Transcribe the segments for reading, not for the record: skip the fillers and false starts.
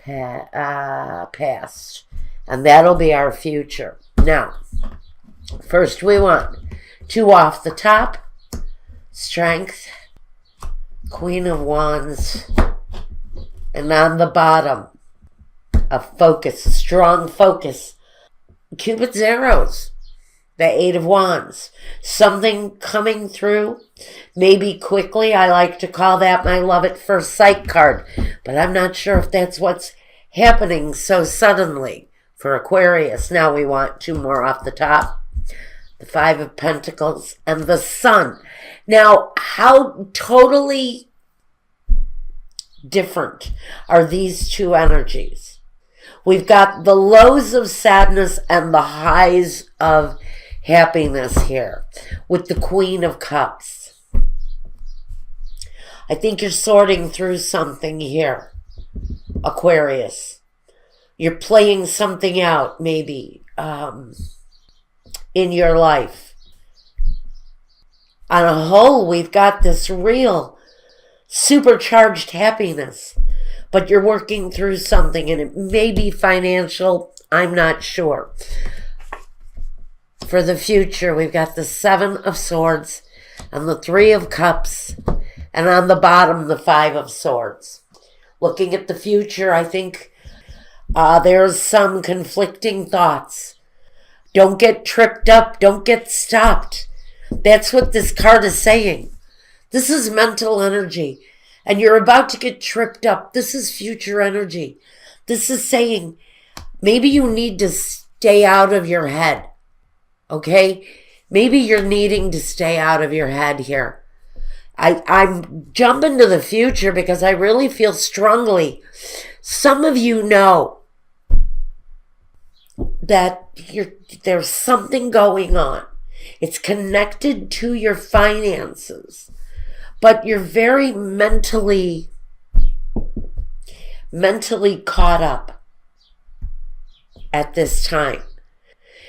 past. And that'll be our future. Now, first we want 2 off the top. Strength. Queen of Wands. And on the bottom, a focus, a strong focus. Cupid's arrows. The 8 of Wands. Something coming through, maybe quickly. I like to call that my love at first sight card. But I'm not sure if that's what's happening so suddenly for Aquarius. Now we want 2 more off the top. The 5 of Pentacles and the Sun. Now, how totally different are these 2 energies? We've got the lows of sadness and the highs of happiness here with the Queen of Cups. I think you're sorting through something here, Aquarius. You're playing something out, maybe, in your life. On a whole, we've got this real supercharged happiness, but you're working through something, and it may be financial. I'm not sure. For the future, we've got the 7 of Swords and the 3 of Cups, and on the bottom, the 5 of Swords. Looking at the future, I think there's some conflicting thoughts. Don't get tripped up. Don't get stopped. That's what this card is saying. This is mental energy, and you're about to get tripped up. This is future energy. This is saying maybe you need to stay out of your head. Okay? Maybe you're needing to stay out of your head here. I'm jumping to the future because I really feel strongly. Some of you know that there's something going on. It's connected to your finances, but you're very mentally caught up at this time.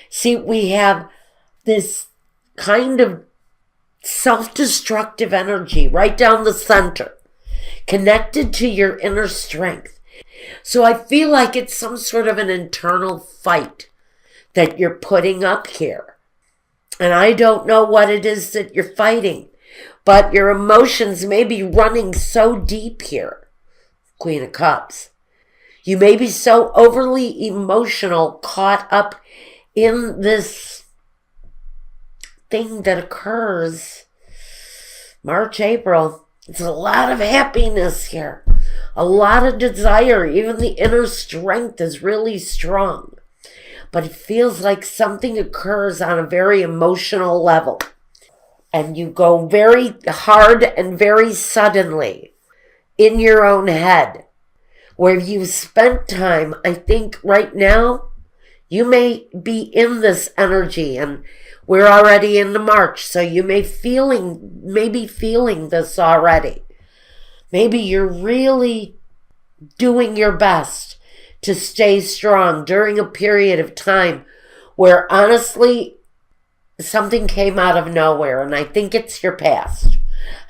See, we have this kind of self-destructive energy right down the center, connected to your inner strength. So I feel like it's some sort of an internal fight that you're putting up here. And I don't know what it is that you're fighting, but your emotions may be running so deep here, Queen of Cups. You may be so overly emotional, caught up in this thing that occurs March, April. It's a lot of happiness here, a lot of desire. Even the inner strength is really strong, but it feels like something occurs on a very emotional level, and you go very hard and very suddenly in your own head, where you've spent time. I think right now you may be in this energy, and we're already into March, so you may be feeling this already. Maybe you're really doing your best to stay strong during a period of time where honestly something came out of nowhere, and I think it's your past.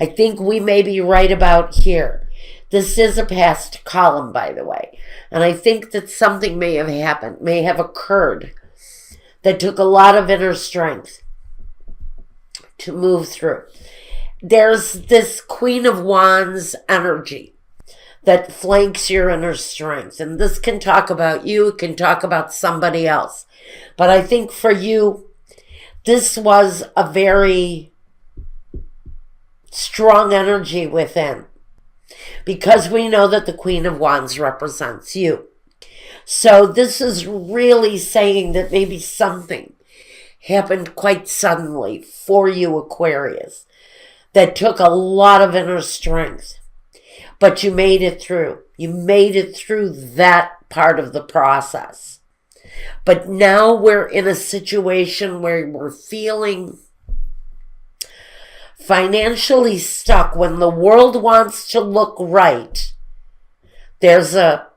I think we may be right about here. This is a past column, by the way, and I think that something may have happened, may have occurred, that took a lot of inner strength to move through. There's this Queen of Wands energy that flanks your inner strength. And this can talk about you, it can talk about somebody else. But I think for you, this was a very strong energy within, because we know that the Queen of Wands represents you. So this is really saying that maybe something happened quite suddenly for you, Aquarius, that took a lot of inner strength. But you made it through. You made it through that part of the process. But now we're in a situation where we're feeling financially stuck. When the world wants to look right, there's a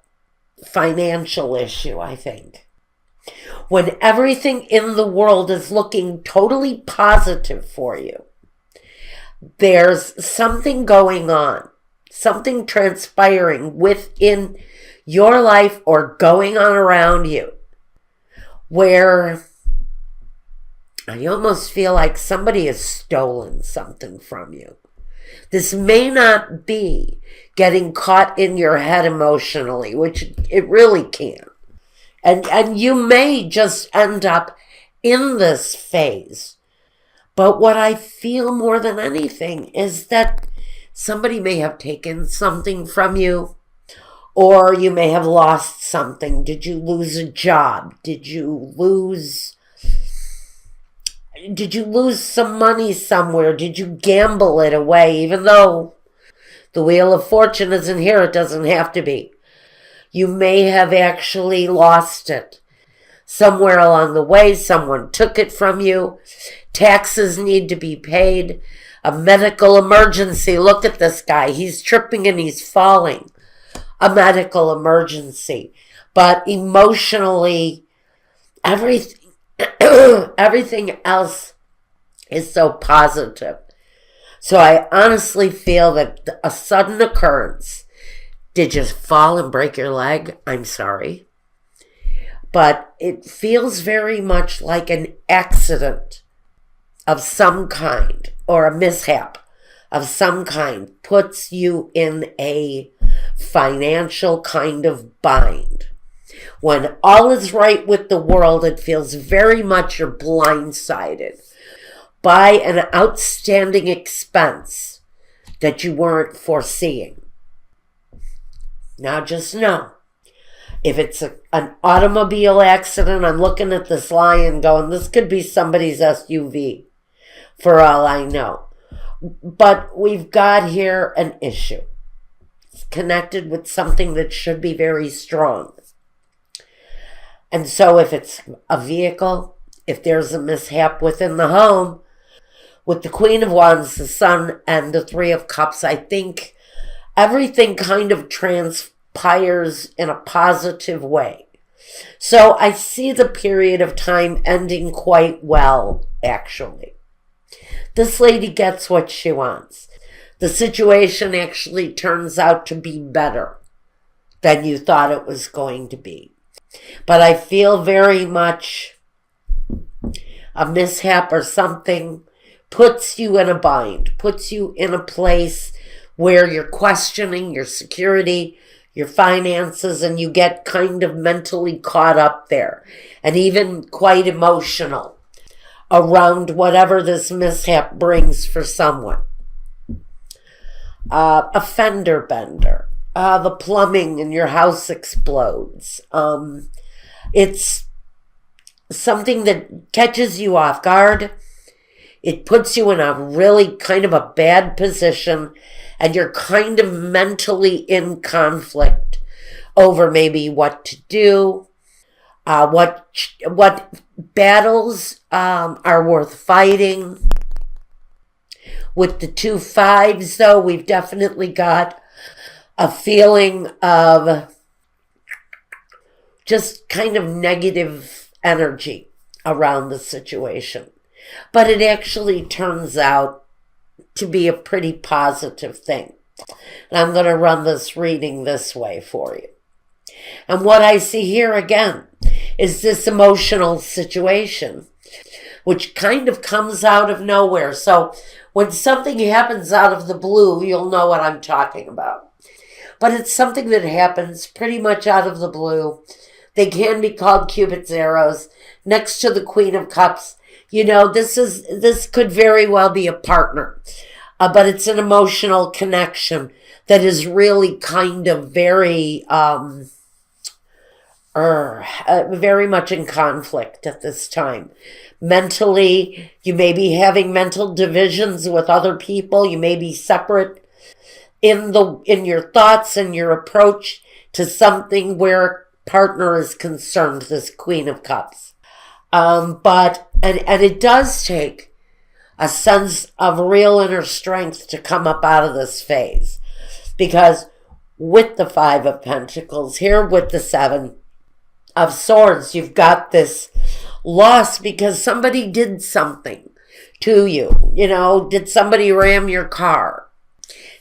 financial issue, I think. When everything in the world is looking totally positive for you, there's something going on, something transpiring within your life or going on around you where I almost feel like somebody has stolen something from you. This may not be getting caught in your head emotionally, which it really can. And you may just end up in this phase. But what I feel more than anything is that somebody may have taken something from you, or you may have lost something. Did you lose a job? Did you lose some money somewhere? Did you gamble it away? Even though the Wheel of Fortune isn't here, it doesn't have to be. You may have actually lost it somewhere along the way. Someone took it from you. Taxes need to be paid. A medical emergency. Look at this guy. He's tripping and he's falling. A medical emergency. But emotionally, everything else is so positive. So I honestly feel that a sudden occurrence. Did you fall and break your leg? I'm sorry. But it feels very much like an accident of some kind, or a mishap of some kind, puts you in a financial kind of bind. When all is right with the world, it feels very much you're blindsided by an outstanding expense that you weren't foreseeing. Now just know, if it's an automobile accident, I'm looking at this lion going, this could be somebody's SUV, for all I know. But we've got here an issue. It's connected with something that should be very strong. And so if it's a vehicle, if there's a mishap within the home, with the Queen of Wands, the Sun, and the Three of Cups, I think everything kind of transpires in a positive way. So I see the period of time ending quite well, actually. This lady gets what she wants. The situation actually turns out to be better than you thought it was going to be. But I feel very much a mishap or something puts you in a bind, puts you in a place where you're questioning your security, your finances, and you get kind of mentally caught up there and even quite emotional around whatever this mishap brings for someone. A fender bender. The plumbing in your house explodes. It's something that catches you off guard. It puts you in a really kind of a bad position, and you're kind of mentally in conflict over maybe what to do, what battles are worth fighting. With the 2 5s, though, we've definitely got a feeling of just kind of negative energy around the situation. But it actually turns out to be a pretty positive thing. And I'm going to run this reading this way for you. And what I see here again is this emotional situation, which kind of comes out of nowhere. So when something happens out of the blue, you'll know what I'm talking about. But it's something that happens pretty much out of the blue. They can be called Cupid's arrows. Next to the Queen of Cups, you know, this could very well be a partner. But it's an emotional connection that is really kind of very much in conflict at this time. Mentally, you may be having mental divisions with other people. You may be separate in your thoughts and your approach to something where a partner is concerned, this Queen of Cups. But it does take a sense of real inner strength to come up out of this phase. Because with the 5 of Pentacles, here with the 7 of Swords, you've got this loss because somebody did something to you. You know, did somebody ram your car?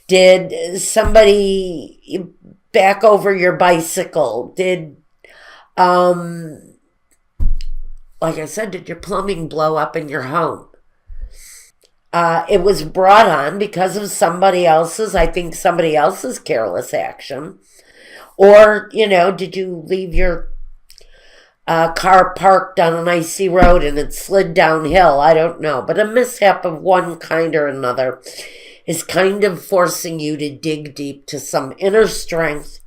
Did somebody back over your bicycle? Like I said, did your plumbing blow up in your home? It was brought on because of somebody else's careless action. Or, did you leave your car parked on an icy road and it slid downhill? I don't know. But a mishap of one kind or another is kind of forcing you to dig deep to some inner strength,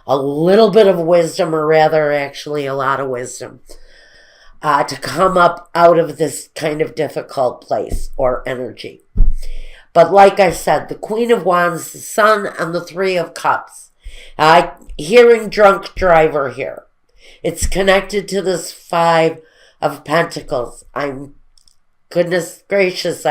a little bit of wisdom, or rather actually a lot of wisdom, to come up out of this kind of difficult place or energy. But like I said, the Queen of Wands, the Sun, and the Three of Cups. Hearing drunk driver here. It's connected to this Five of Pentacles. Goodness gracious,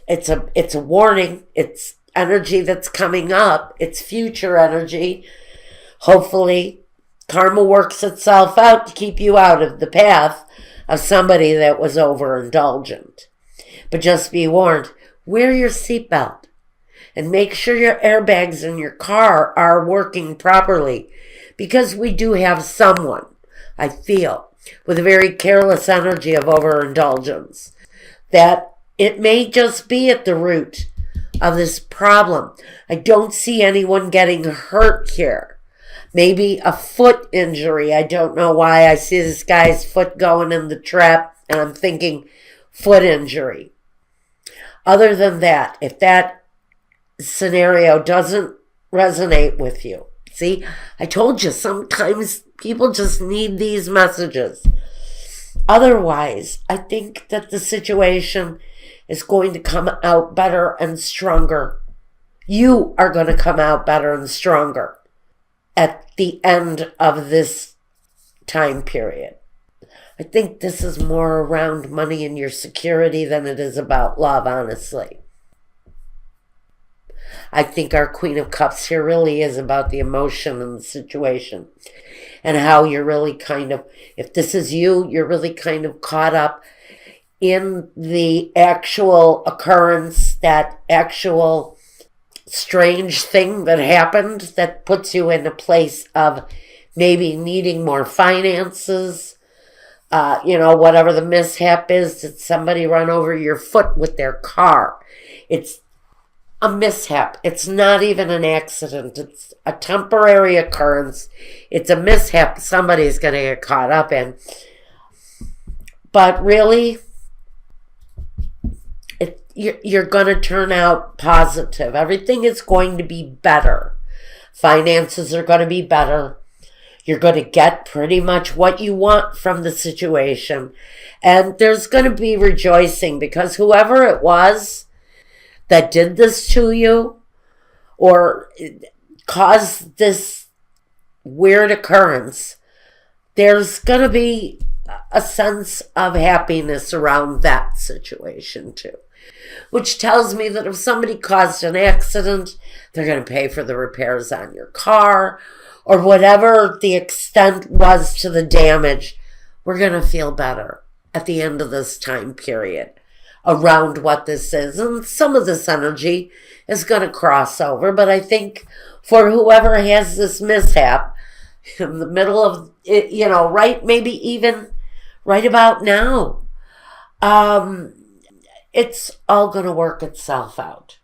it's a warning. It's energy that's coming up. It's future energy. Hopefully, karma works itself out to keep you out of the path of somebody that was overindulgent. But just be warned, wear your seatbelt and make sure your airbags in your car are working properly, because we do have someone, I feel, with a very careless energy of overindulgence, that it may just be at the root of this problem. I don't see anyone getting hurt here. Maybe a foot injury. I don't know why I see this guy's foot going in the trap, and I'm thinking foot injury. Other than that, if that scenario doesn't resonate with you, see, I told you, sometimes people just need these messages. Otherwise, I think that the situation is going to come out better and stronger. You are going to come out better and stronger at the end of this time period. I think this is more around money and your security than it is about love, honestly. I think our Queen of Cups here really is about the emotion and the situation, and how you're really kind of, if this is you, you're really kind of caught up in the actual occurrence, that actual strange thing that happened that puts you in a place of maybe needing more finances. Whatever the mishap is, did somebody run over your foot with their car? It's a mishap. It's not even an accident. It's a temporary occurrence. It's a mishap somebody's going to get caught up in. But really, you're going to turn out positive. Everything is going to be better. Finances are going to be better. You're going to get pretty much what you want from the situation. And there's going to be rejoicing, because whoever it was that did this to you or caused this weird occurrence, there's going to be a sense of happiness around that situation too. Which tells me that if somebody caused an accident, they're going to pay for the repairs on your car, or whatever the extent was to the damage. We're going to feel better at the end of this time period around what this is. And some of this energy is going to cross over. But I think for whoever has this mishap in the middle of it, maybe even right about now, it's all going to work itself out.